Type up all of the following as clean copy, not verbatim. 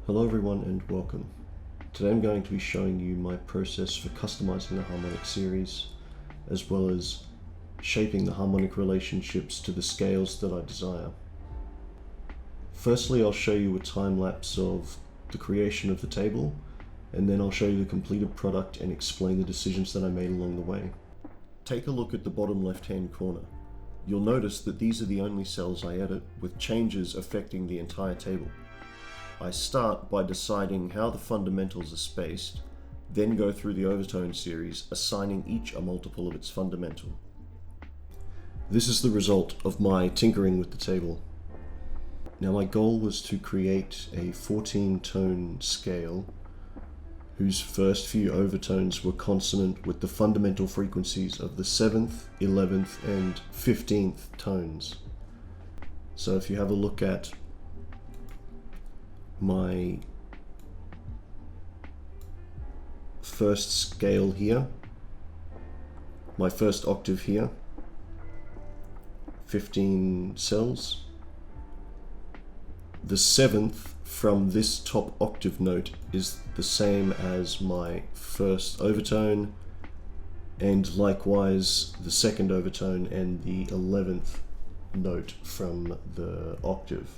Hello everyone and welcome. Today I'm going to be showing you my process for customizing the harmonic series, as well as shaping the harmonic relationships to the scales that I desire. Firstly, I'll show you a time lapse of the creation of the table, and then I'll show you the completed product and explain the decisions that I made along the way. Take a look at the bottom left hand corner. You'll notice that these are the only cells I edit, with changes affecting the entire table. I start by deciding how the fundamentals are spaced, then go through the overtone series, assigning each a multiple of its fundamental. This is the result of my tinkering with the table. Now my goal was to create a 14-tone scale whose first few overtones were consonant with the fundamental frequencies of the 7th, 11th, and 15th tones. So if you have a look at my first scale here, my first octave here, 15 cells. The 7th from this top octave note is the same as my first overtone, and likewise the second overtone and the 11th note from the octave.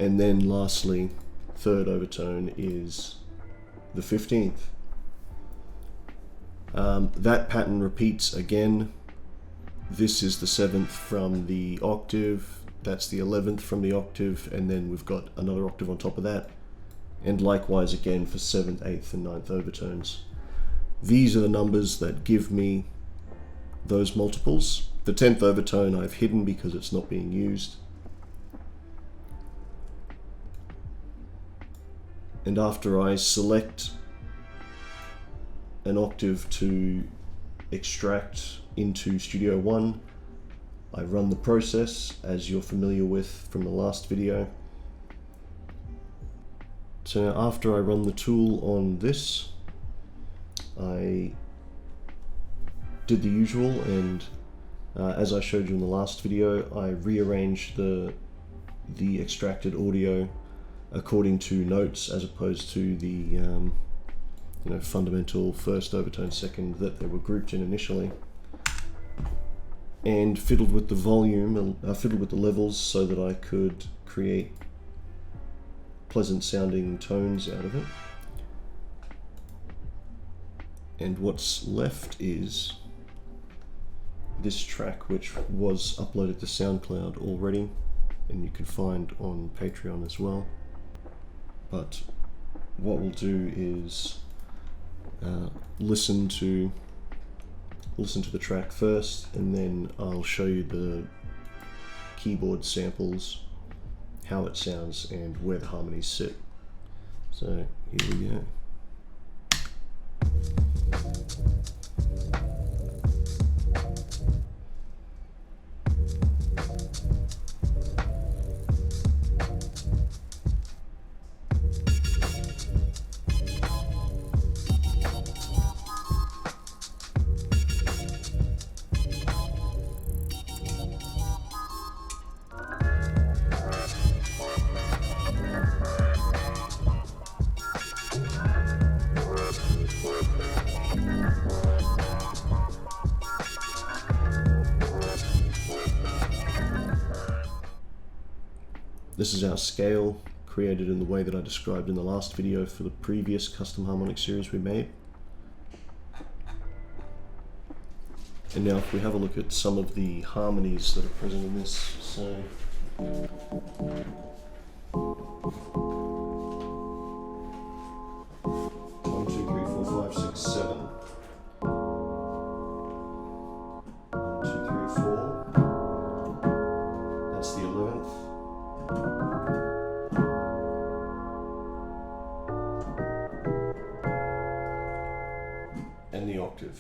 And then lastly, third overtone is the 15th. That pattern repeats again. This is the 7th from the octave, that's the 11th from the octave, and then we've got another octave on top of that. And likewise again for 7th, 8th, and 9th overtones. These are the numbers that give me those multiples. The 10th overtone I've hidden because it's not being used. And after I select an octave to extract into Studio One, I run the process as you're familiar with from the last video. So now after I run the tool on this, I did the usual, and as I showed you in the last video, I rearranged the extracted audio according to notes as opposed to the fundamental first overtone, second, that they were grouped in initially, and fiddled with the volume, fiddled with the levels so that I could create pleasant sounding tones out of it. And what's left is this track, which was uploaded to SoundCloud already, and you can find on Patreon as well. But what we'll do is listen to the track first, and then I'll show you the keyboard samples, how it sounds, and where the harmonies sit. So here we go. This is our scale, created in the way that I described in the last video for the previous Custom Harmonic Series we made. And now if we have a look at some of the harmonies that are present in this, so one, two, three, four, five, six, seven. 1, 2, 3, 4. That's the 11th. And the octave.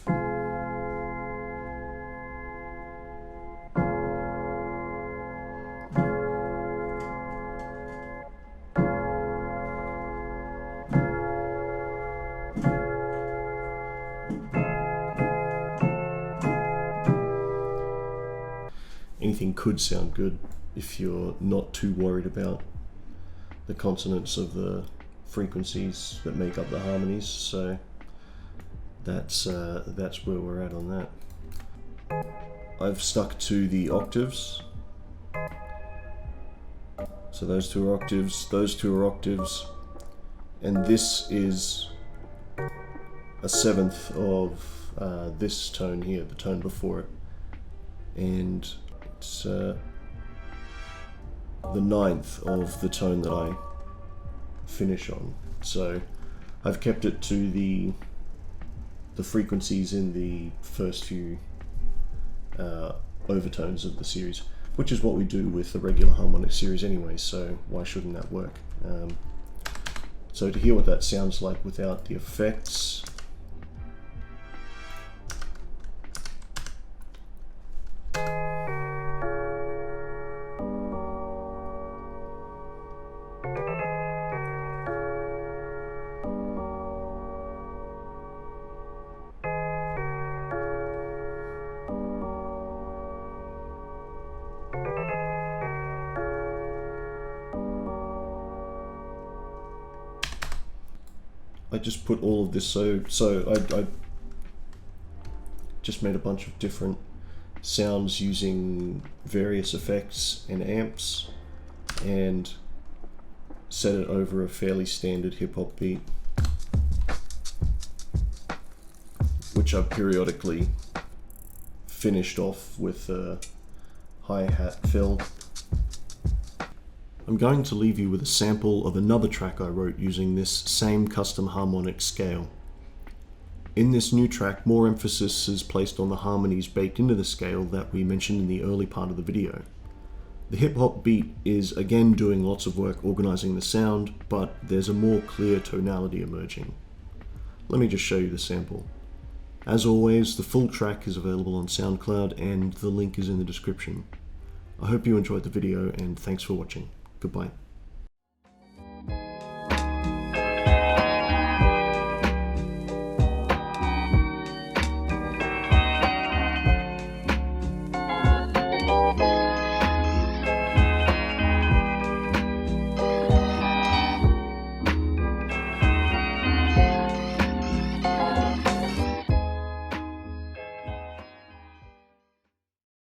Anything could sound good if you're not too worried about the consonants of the frequencies that make up the harmonies, so that's where we're at on that. I've stuck to the octaves, so those two are octaves, and this is a seventh of this tone here, the tone before it, and it's the ninth of the tone that I finish on. So I've kept it to the frequencies in the first few overtones of the series, which is what we do with the regular harmonic series anyway, so why shouldn't that work? So to hear what that sounds like without the effects, I just put all of this, so I just made a bunch of different sounds using various effects and amps, and set it over a fairly standard hip-hop beat, which I periodically finished off with a hi-hat fill. I'm going to leave you with a sample of another track I wrote using this same custom harmonic scale. In this new track, more emphasis is placed on the harmonies baked into the scale that we mentioned in the early part of the video. The hip-hop beat is again doing lots of work organizing the sound, but there's a more clear tonality emerging. Let me just show you the sample. As always, the full track is available on SoundCloud and the link is in the description. I hope you enjoyed the video and thanks for watching. Goodbye.